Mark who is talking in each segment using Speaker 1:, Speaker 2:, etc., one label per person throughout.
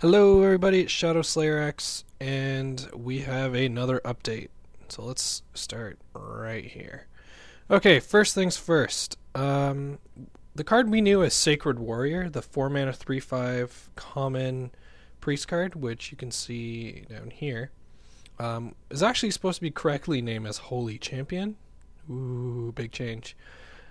Speaker 1: Hello everybody, it's Shadowslayerx, and we have another update. So let's start right here. Okay, first things first. The card we knew as Sacred Warrior, the 4 mana 3/5 common priest card, which you can see down here, is actually supposed to be correctly named as Holy Champion. Ooh, big change.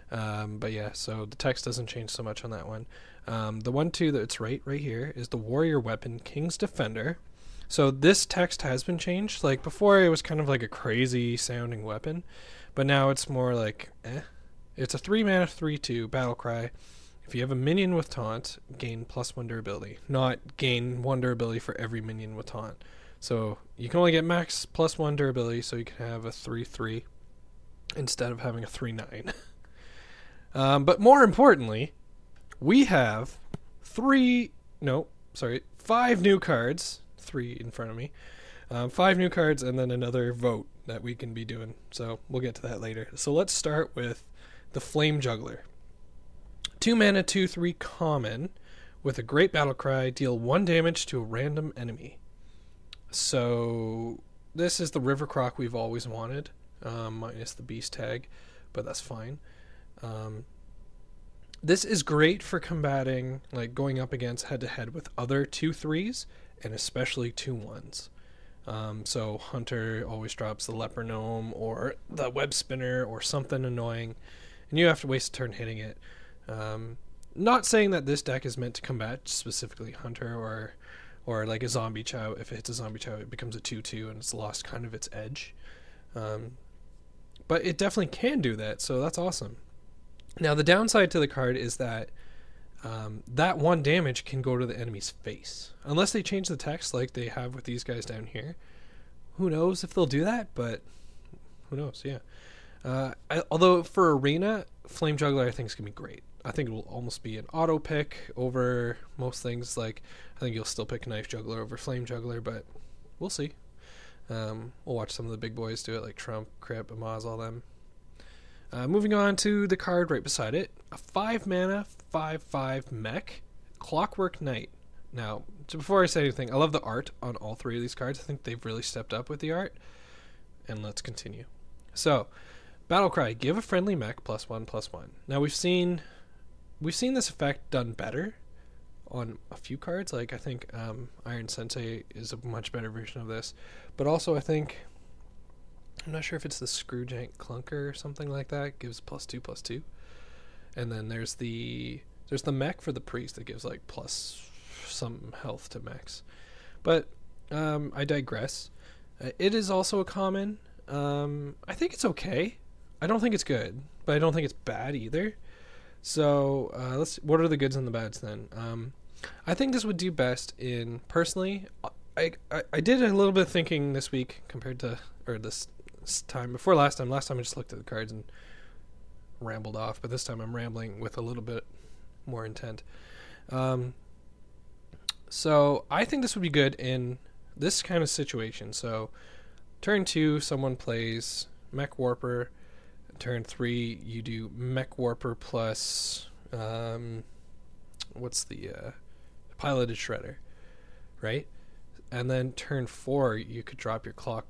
Speaker 1: But yeah, so the text doesn't change so much on that one. The one too that's right here is the Warrior Weapon, King's Defender. So this text has been changed. Like before, it was kind of like a crazy sounding weapon, but now it's more like It's a 3 mana 3/2 battle cry. If you have a minion with taunt, gain +1 durability, not gain 1 durability for every minion with taunt. So you can only get max +1 durability, so you can have a 3/3 instead of having a 3/9. But more importantly, we have 5 new cards. 3 in front of me. 5 new cards and then another vote that we can be doing. So we'll get to that later. So let's start with the Flame Juggler. 2 mana 2/3 common with a great battle cry. Deal 1 damage to a random enemy. So this is the River Croc we've always wanted, minus the beast tag, but that's fine. This is great for combating, like going up against head-to-head with other 2/3s, and especially 2/1s. So Hunter always drops the Leper Gnome or the Web Spinner or something annoying, and you have to waste a turn hitting it. Not saying that this deck is meant to combat specifically Hunter or like a Zombie Chow. If it hits a Zombie Chow, it becomes a 2/2 and it's lost kind of its edge. But it definitely can do that, so that's awesome. Now the downside to the card is that that 1 damage can go to the enemy's face. Unless they change the text like they have with these guys down here. Who knows if they'll do that, but who knows, yeah. Although for Arena, Flame Juggler I think is going to be great. I think it will almost be an auto pick over most things. Like I think you'll still pick Knife Juggler over Flame Juggler, but we'll see. We'll watch some of the big boys do it, like Trump, Crip, Amaz, all them. Moving on to the card right beside it, a 5 mana 5/5 mech, Clockwork Knight. Now, before I say anything, I love the art on all 3 of these cards. I think they've really stepped up with the art. And let's continue. So, Battlecry, give a friendly mech +1/+1. Now we've seen this effect done better on a few cards. Like I think Iron Sensei is a much better version of this, but also I think, I'm not sure if it's the Screwjank Clunker or something like that. Gives +2/+2, and then there's the mech for the priest that gives like plus some health to mechs. But I digress. It is also a common. I think it's okay. I don't think it's good, but I don't think it's bad either. So what are the goods and the bads then? I think this would do best in, personally, I did a little bit of thinking this week compared to, or this time before last time. Last time I just looked at the cards and rambled off, but this time I'm rambling with a little bit more intent. So I think this would be good in this kind of situation. So turn 2, someone plays Mech Warper. Turn 3, you do Mech Warper plus what's the Piloted Shredder, right? And then turn 4, you could drop your clock.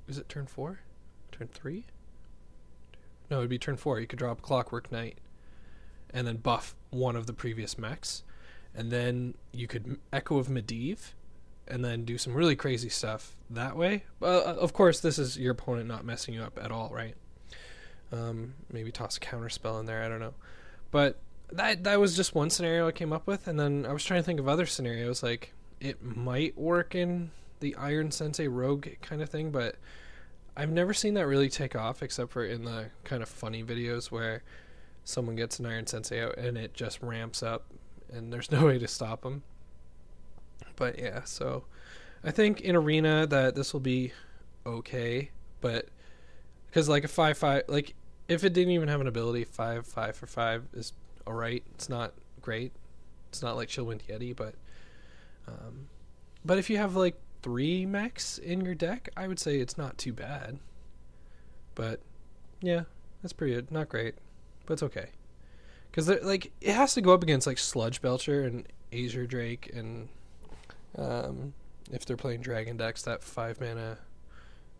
Speaker 1: Is it turn 4? Turn 3? No, it'd be turn 4. You could drop Clockwork Knight and then buff one of the previous mechs. And then you could Echo of Medivh and then do some really crazy stuff that way. Of course, this is your opponent not messing you up at all, right? Maybe toss a counter spell in there, I don't know. But that was just one scenario I came up with, and then I was trying to think of other scenarios. Like, it might work in the Iron Sensei Rogue kind of thing, but I've never seen that really take off except for in the kind of funny videos where someone gets an Iron Sensei out and it just ramps up and there's no way to stop them. But yeah, so I think in Arena that this will be okay, but because like a 5/5, like if it didn't even have an ability, 5/5 for 5 is alright. It's not great. It's not like Chillwind Yeti, but if you have like 3 mechs in your deck, I would say it's not too bad. But yeah, that's pretty good. Not great, but it's okay. Because like it has to go up against like Sludge Belcher and Azure Drake and If they're playing Dragon decks, that 5 mana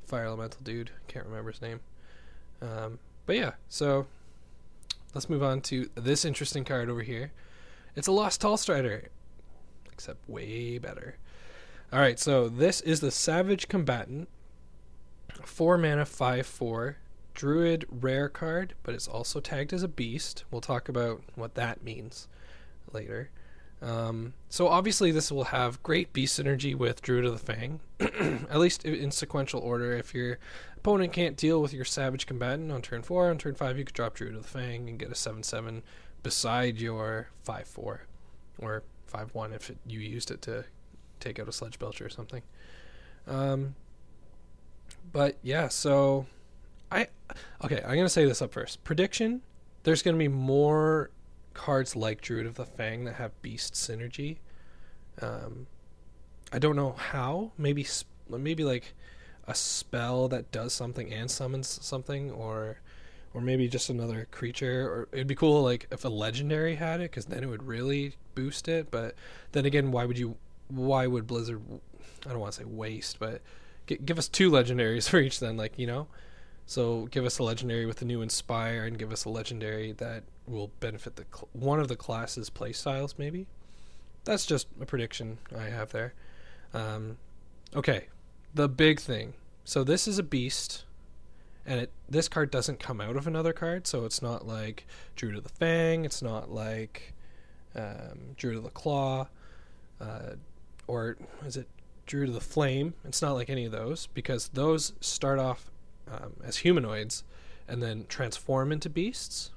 Speaker 1: fire elemental dude, can't remember his name. But yeah, so let's move on to this interesting card over here. It's a Lost Tall Strider, except way better. Alright, so this is the Savage Combatant. 4 mana, 5/4. Druid rare card, but it's also tagged as a beast. We'll talk about what that means later. So obviously this will have great beast synergy with Druid of the Fang, at least in sequential order. If your opponent can't deal with your Savage Combatant on turn 4, on turn 5 you could drop Druid of the Fang and get a 7/7 beside your 5/4, or 5/1 if you used it to take out a Sledge Belcher or something. But yeah, so I'm going to say this up first. Prediction, there's going to be more cards like Druid of the Fang that have beast synergy. I don't know how. Maybe like a spell that does something and summons something, or maybe just another creature. Or it'd be cool like if a legendary had it, because then it would really boost it. But then again, why would Blizzard, I don't want to say waste, but give us 2 legendaries for each then, like, you know? So give us a legendary with the new Inspire, and give us a legendary that will benefit one of the class's playstyles, maybe. That's just a prediction I have there. Okay, the big thing. So this is a beast, and this card doesn't come out of another card, so it's not like Druid of the Fang, it's not like Druid of the Claw, or is it Druid of the Flame? It's not like any of those, because those start off as humanoids and then transform into beasts,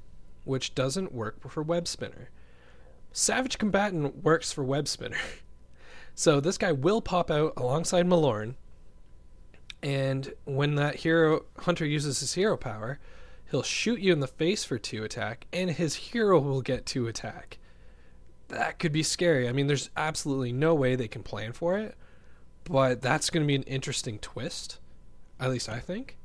Speaker 1: which doesn't work for Web Spinner. Savage Combatant works for Web Spinner. So this guy will pop out alongside Malorn, and when that hunter uses his hero power, he'll shoot you in the face for 2 attack, and his hero will get 2 attack. That could be scary. I mean, there's absolutely no way they can plan for it, but that's going to be an interesting twist, at least I think.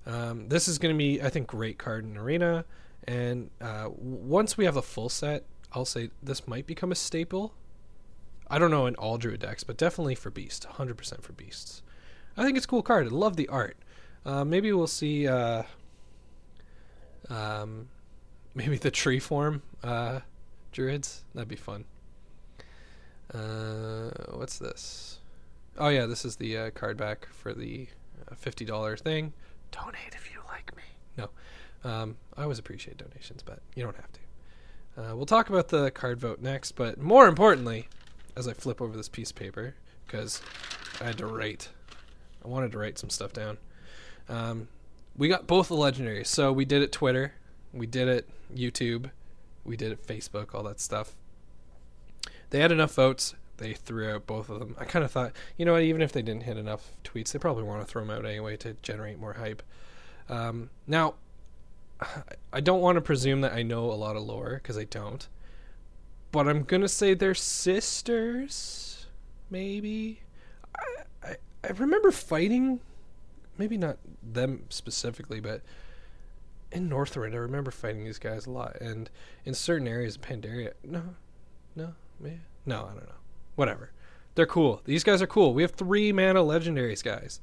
Speaker 1: This is going to be, I think, great card in Arena, and once we have a full set, I'll say this might become a staple. I don't know in all Druid decks, but definitely for Beast, 100% for Beasts. I think it's a cool card. I love the art. Maybe we'll see maybe the tree form Druids. That'd be fun. What's this? Oh yeah, this is the card back for the $50 thing. Donate if you like me. No, I always appreciate donations, but you don't have to. We'll talk about the card vote next, but more importantly, as I flip over this piece of paper, because I wanted to write some stuff down. We got both the legendaries. So we did it Twitter, we did it YouTube, we did it Facebook, all that stuff. They had enough votes. They threw out both of them. I kind of thought, you know what, even if they didn't hit enough tweets, they probably want to throw them out anyway to generate more hype. Now, I don't want to presume that I know a lot of lore, because I don't. But I'm going to say they're sisters, maybe. I remember fighting, maybe not them specifically, but in Northrend, I remember fighting these guys a lot. And in certain areas of Pandaria, no, I don't know. Whatever. They're cool. These guys are cool. We have 3 mana Legendaries, guys.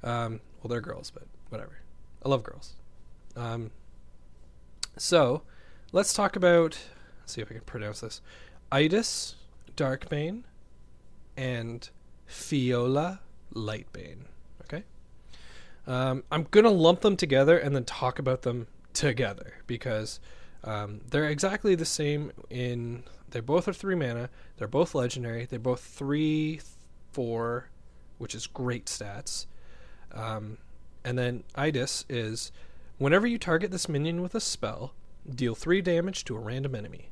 Speaker 1: Well, they're girls, but whatever. I love girls. So, let's talk about, let's see if I can pronounce this, Idis Darkbane and Fiola Lightbane. Okay? I'm going to lump them together and then talk about them together, because they're exactly the same they both are 3 mana, they're both legendary, they're both 3/4, which is great stats. And then Idis is, whenever you target this minion with a spell, deal 3 damage to a random enemy.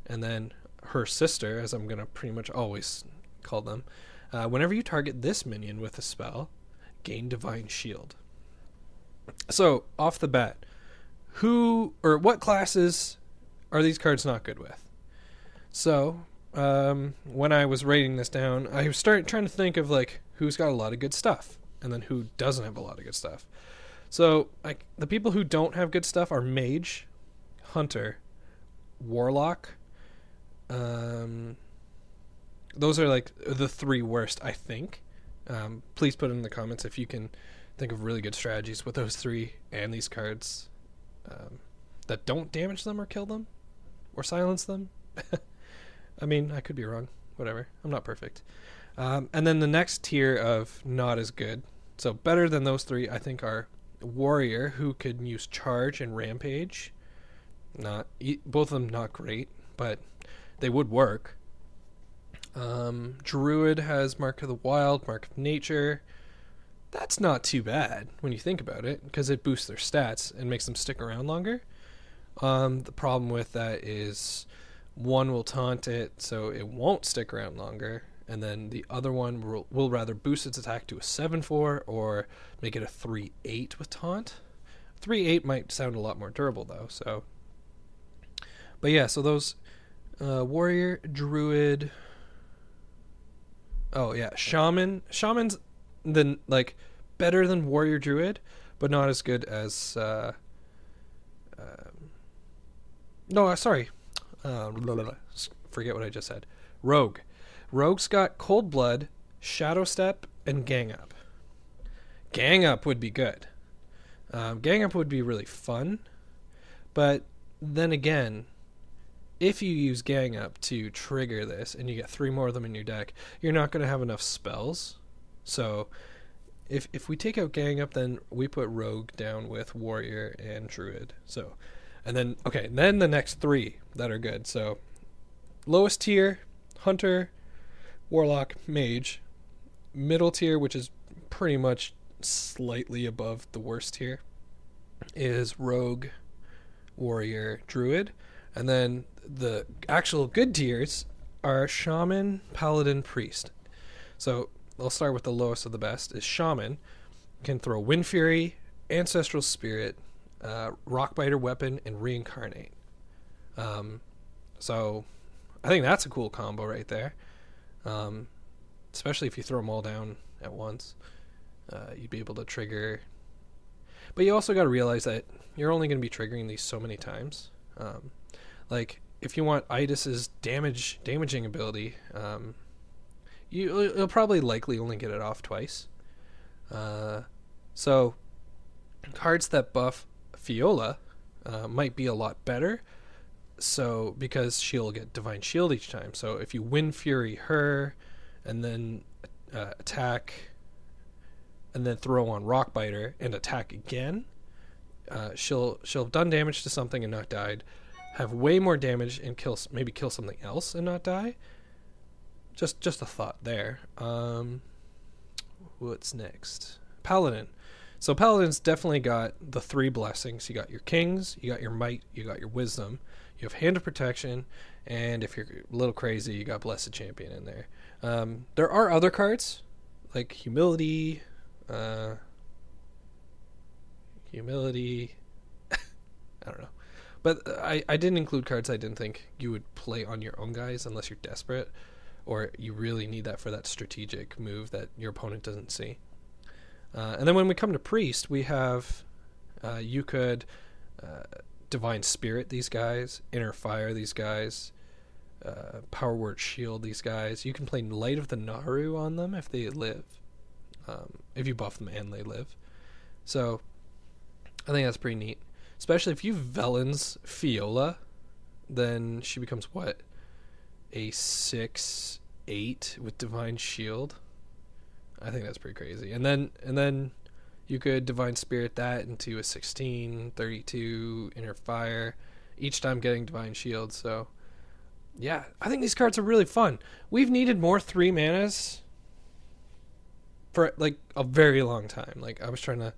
Speaker 1: And then her sister, as I'm going to pretty much always call them, whenever you target this minion with a spell, gain Divine Shield. So, off the bat, what classes are these cards not good with? So, when I was writing this down, I started trying to think of like who's got a lot of good stuff, and then who doesn't have a lot of good stuff. So, like, the people who don't have good stuff are Mage, Hunter, Warlock, and those are like the three worst, I think. Please put it in the comments if you can think of really good strategies with those three and these cards that don't damage them or kill them or silence them. I mean, I could be wrong. Whatever. I'm not perfect. And then the next tier of not as good, so better than those three, I think, are Warrior, who could use Charge and Rampage. Both of them not great, but they would work. Druid has Mark of the Wild, Mark of Nature. That's not too bad when you think about it, because it boosts their stats and makes them stick around longer. The problem with that is one will taunt it, so it won't stick around longer, and then the other one will rather boost its attack to a 7/4 or make it a 3/8 with taunt. 3/8 might sound a lot more durable though. So, but yeah, so those Warrior, Druid. Oh yeah, Shaman's then like better than Warrior, Druid, but not as good as sorry. Forget what I just said. Rogue. Rogue's got Cold Blood, Shadow Step, and Gang Up. Gang Up would be good. Gang Up would be really fun, but then again, if you use Gang Up to trigger this and you get 3 more of them in your deck, you're not going to have enough spells. So if we take out Gang Up, then we put Rogue down with Warrior and Druid. So, and then then the next 3 that are good. So lowest tier, Hunter, Warlock, Mage. Middle tier, which is pretty much slightly above the worst tier, is Rogue, Warrior, Druid. And then the actual good tiers are Shaman, Paladin, Priest. So I'll start with the lowest of the best. Is Shaman. Can throw Wind Fury, Ancestral Spirit, Rockbiter Weapon, and Reincarnate. So I think that's a cool combo right there. Especially if you throw them all down at once. You'd be able to trigger. But you also got to realize that you're only going to be triggering these so many times. Like, if you want Idis's damaging ability, you'll probably likely only get it off twice. So cards that buff Fiola might be a lot better. So because she'll get Divine Shield each time. So if you Wind Fury her and then attack and then throw on Rockbiter and attack again, she'll have done damage to something and not died, have way more damage and maybe kill something else and not die. Just a thought there. What's next? Paladin. So Paladin's definitely got the 3 blessings. You got your Kings, you got your Might, you got your Wisdom, you have Hand of Protection, and if you're a little crazy, you got Blessed Champion in there. There are other cards like Humility. I don't know. But I didn't include cards I didn't think you would play on your own guys unless you're desperate or you really need that for that strategic move that your opponent doesn't see. And then when we come to Priest, we have you could Divine Spirit these guys, Inner Fire these guys, Power Word Shield these guys. You can play Light of the Naru on them if they live. If you buff them and they live. So I think that's pretty neat. Especially if you Velen's Fiola, then she becomes what? A 6/8 with Divine Shield. I think that's pretty crazy. And then you could Divine Spirit that into a 16, 32, Inner Fire, each time getting Divine Shield. So yeah, I think these cards are really fun. We've needed more 3 manas for like a very long time. Like I was trying to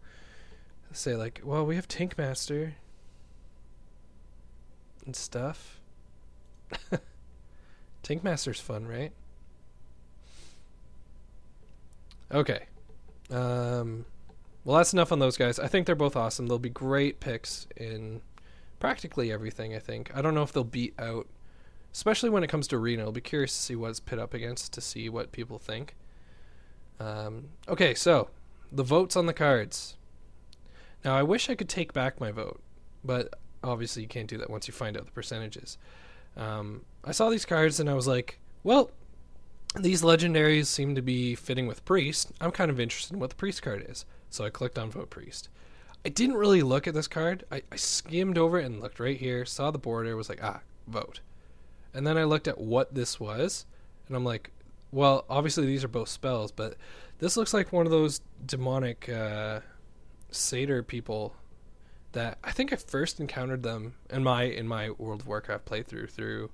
Speaker 1: say like, well, we have Tankmaster and stuff. Tankmaster's fun, right? Okay. Well, that's enough on those guys. I think they're both awesome. They'll be great picks in practically everything, I think. I don't know if they'll beat out, especially when it comes to Arena. I'll be curious to see what it's pit up against to see what people think. Okay, so the votes on the cards. Now, I wish I could take back my vote, but obviously you can't do that once you find out the percentages. I saw these cards and I was like, well, these legendaries seem to be fitting with priest. I'm kind of interested in what the priest card is, so I clicked on vote priest. I didn't really look at this card. I skimmed over it and looked right here, saw the border, was like, vote. And then I looked at what this was, and I'm like, well, obviously these are both spells, but this looks like one of those demonic satyr people that I think I first encountered them in my World of Warcraft playthrough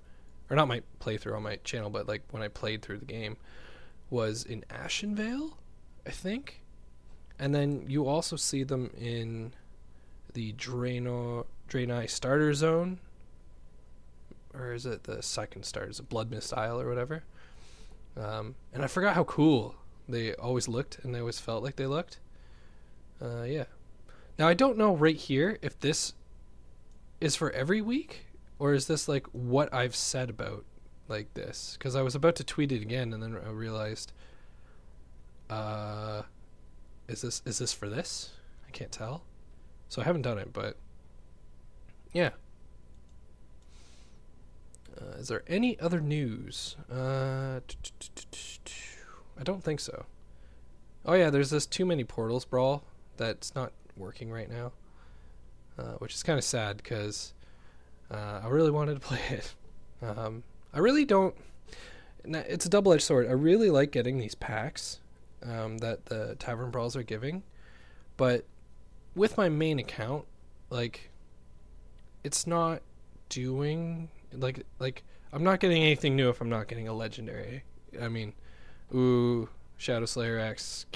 Speaker 1: or not my playthrough on my channel, but like when I played through the game, was in Ashenvale, I think. And then you also see them in the Draenei starter zone. Or is it the second starter? Is it Blood Mist Isle or whatever? And I forgot how cool they always looked, and they always felt like they looked. Yeah. Now, I don't know right here if this is for every week, or is this like what I've said about like this? Because I was about to tweet it again, and then I realized... Is this for this? I can't tell. So I haven't done it, but yeah. Is there any other news? I don't think so. Oh yeah, there's this Too Many Portals brawl that's not working right now, which is kind of sad because I really wanted to play it. I really don't. It's a double-edged sword. I really like getting these packs that the Tavern Brawls are giving, but with my main account, like, it's not doing like I'm not getting anything new if I'm not getting a legendary. I mean, Shadowslayerx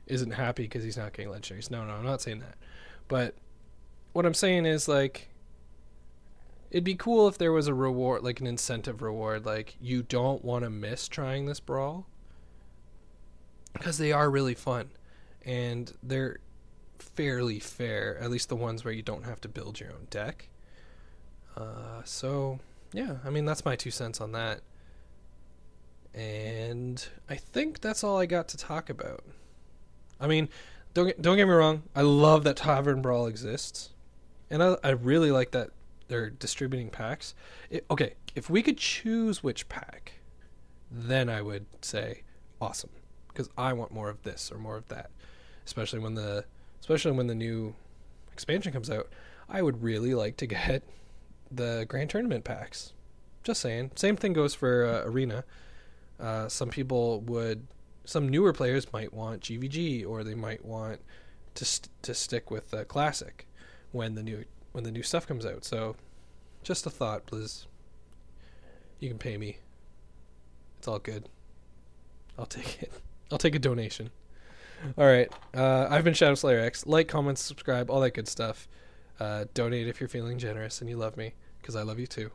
Speaker 1: isn't happy because he's not getting legendaries. No, I'm not saying that. But what I'm saying is, like, it'd be cool if there was a reward, like an incentive reward, like you don't want to miss trying this brawl, because they are really fun and they're fairly fair, at least the ones where you don't have to build your own deck. So yeah, I mean, that's my 2 cents on that. And I think that's all I got to talk about. I mean, don't get me wrong, I love that Tavern Brawl exists, and I really like that they're distributing packs. Okay, if we could choose which pack, then I would say awesome, because I want more of this or more of that. Especially when the new expansion comes out, I would really like to get the Grand Tournament packs. Just saying. Same thing goes for Arena. Some newer players might want GVG, or they might want to stick with Classic when the new stuff comes out. So, just a thought, Blizz. You can pay me. It's all good. I'll take it. I'll take a donation. All right. I've been Shadowslayerx. Like, comment, subscribe, all that good stuff. Donate if you're feeling generous and you love me, because I love you too.